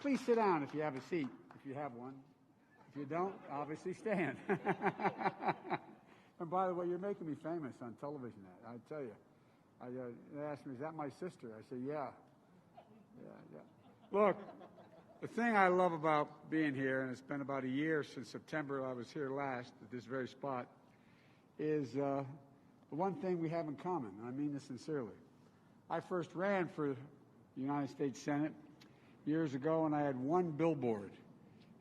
Please sit down if you have a seat, if you have one. If you don't, obviously stand. And by the way, you're making me famous on television. I tell you. They asked me, is that my sister? I said, yeah. Look, the thing I love about being here, and it's been about a year since September I was here last at this very spot, is the one thing we have in common, and I mean this sincerely. I first ran for the United States Senate years ago, and I had one billboard.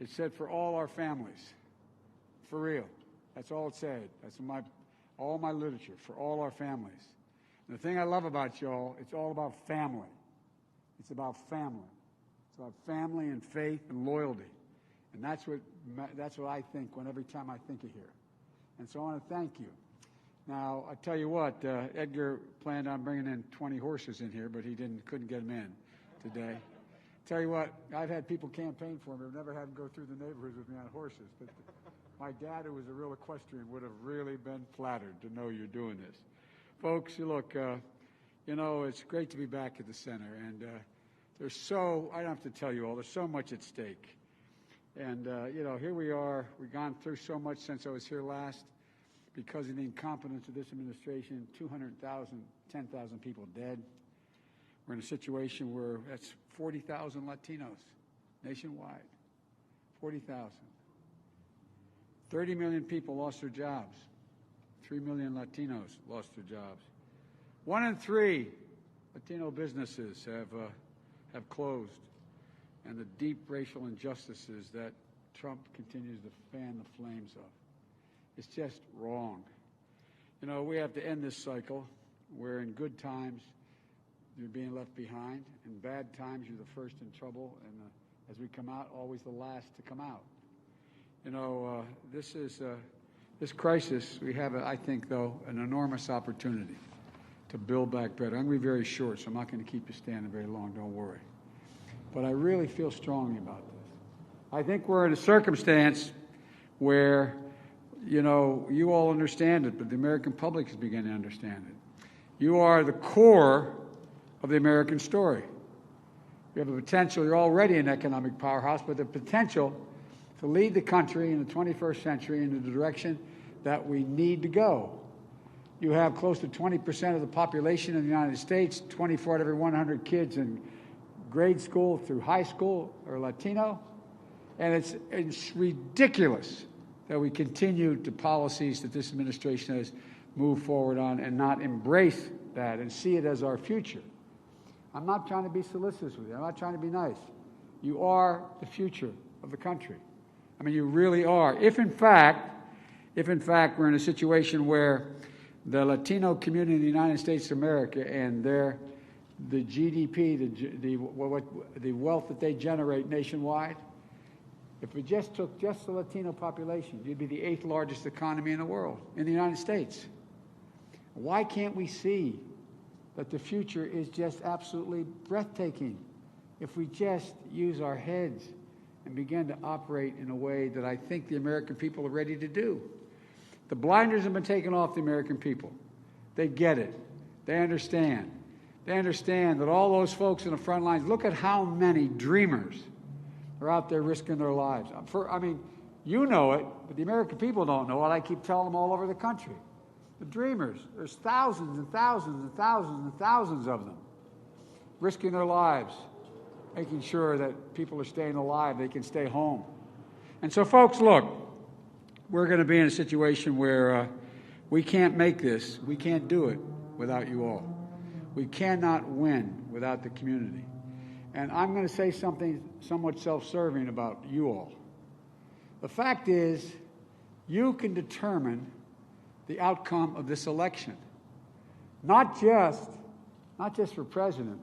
It said, for all our families. For real. That's all it said. That's all my literature, for all our families. And the thing I love about y'all, it's all about family. It's about family. It's about family and faith and loyalty. And that's what I think every time I think of here. And so I want to thank you. Now, I tell you what, Edgar planned on bringing in 20 horses in here, but he couldn't get them in today. Tell you what, I've had people campaign for me. I've never had them go through the neighborhoods with me on horses. But my dad, who was a real equestrian, would have really been flattered to know you're doing this. Folks, look, it's great to be back at the center. And I don't have to tell you all, there's so much at stake. And, here we are. We've gone through so much since I was here last. Because of the incompetence of this administration, 200,000, 10,000 people dead. We're in a situation where that's 40,000 Latinos nationwide. 40,000. 30 million people lost their jobs. 3 million Latinos lost their jobs. 1 in 3 Latino businesses have closed. And the deep racial injustices that Trump continues to fan the flames of. It's just wrong. We have to end this cycle where in good times you're being left behind, in bad times you're the first in trouble, and as we come out, always the last to come out. This crisis, we have, I think, though, an enormous opportunity to build back better. I'm going to be very short, so I'm not going to keep you standing very long, don't worry. But I really feel strongly about this. I think we're in a circumstance where you all understand it, but the American public is beginning to understand it. You are the core of the American story. You have the potential, you're already an economic powerhouse, but the potential to lead the country in the 21st century in the direction that we need to go. You have close to 20% of the population in the United States, 24 out of every 100 kids in grade school through high school are Latino, and it's ridiculous that we continue to policies that this administration has moved forward on and not embrace that and see it as our future. I'm not trying to be solicitous with you. I'm not trying to be nice. You are the future of the country. I mean, you really are. If in fact we're in a situation where the Latino community in the United States of America and the GDP, the wealth that they generate nationwide, if we just took the Latino population, you'd be the 8th largest economy in the world, in the United States. Why can't we see that the future is just absolutely breathtaking if we just use our heads and begin to operate in a way that I think the American people are ready to do? The blinders have been taken off the American people. They get it. They understand. They understand that all those folks in the front lines, look at how many dreamers are out there risking their lives. You know it, but the American people don't know it. I keep telling them all over the country. The dreamers, there's thousands and thousands and thousands and thousands of them risking their lives, making sure that people are staying alive, they can stay home. And so, folks, look, we're going to be in a situation where we can't make this, we can't do it without you all. We cannot win without the community. And I'm going to say something somewhat self-serving about you all. The fact is, you can determine the outcome of this election. Not just for president,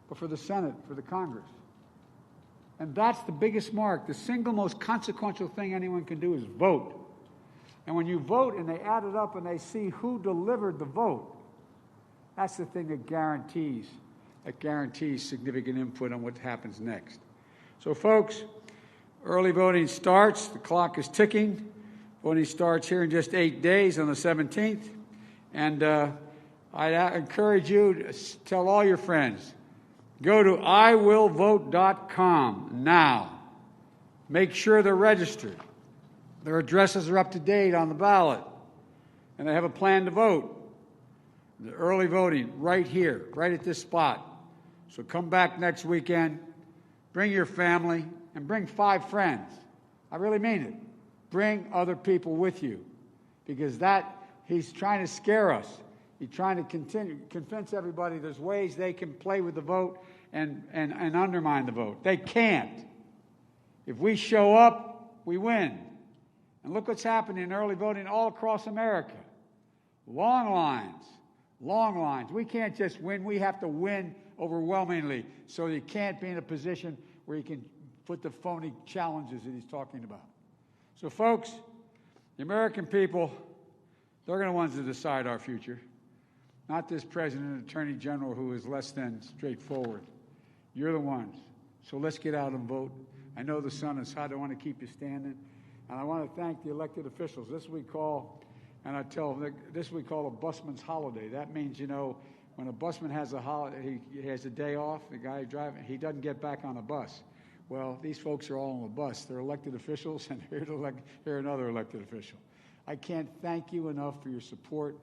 but for the Senate, for the Congress. And that's the biggest mark. The single most consequential thing anyone can do is vote. And when you vote and they add it up and they see who delivered the vote, that's the thing that guarantees significant input on what happens next. So, folks, early voting starts. The clock is ticking. Voting starts here in just 8 days on the 17th. And I encourage you to tell all your friends, Go to iwillvote.com now. Make sure they're registered. Their addresses are up to date on the ballot. And they have a plan to vote. The early voting right here, right at this spot. So come back next weekend, bring your family, and bring 5 friends. I really mean it. Bring other people with you, because he's trying to scare us. He's trying to convince everybody there's ways they can play with the vote and undermine the vote. They can't. If we show up, we win. And look what's happening in early voting all across America. Long lines, long lines. We can't just win. We have to win overwhelmingly. So you can't be in a position where you can put the phony challenges that he's talking about. So, folks, the American people, they're going to be the ones to decide our future, not this president and attorney general who is less than straightforward. You're the ones. So let's get out and vote. I know the sun is hot. I want to keep you standing. And I want to thank the elected officials. This we call, and I tell them, this we call a busman's holiday. That means, when a busman has a holiday, he has a day off, the guy driving, he doesn't get back on a bus. Well, these folks are all on the bus. They're elected officials, and here another elected official. I can't thank you enough for your support.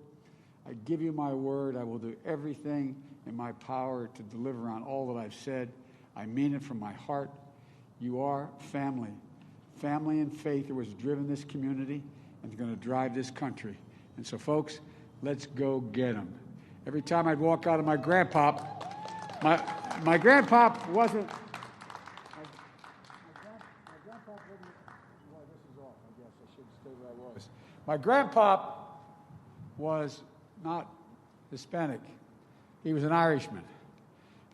I give you my word. I will do everything in my power to deliver on all that I've said. I mean it from my heart. You are family. Family and faith are what's driven this community and is going to drive this country. And so, folks, let's go get them. Every time I'd walk out of my grandpop, my grandpop wasn't... My grandpop was not Hispanic. He was an Irishman.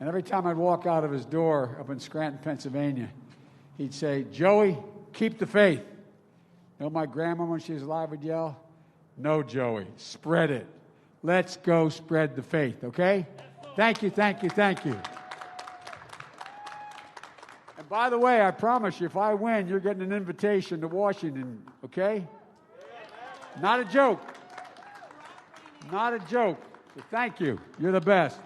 And every time I'd walk out of his door up in Scranton, Pennsylvania, he'd say, "Joey, keep the faith." You know, my grandma, when she was alive, would yell, "No, Joey, spread it. Let's go spread the faith," okay? Thank you, thank you, thank you. And by the way, I promise you, if I win, you're getting an invitation to Washington, okay? Not a joke. Not a joke. So thank you. You're the best.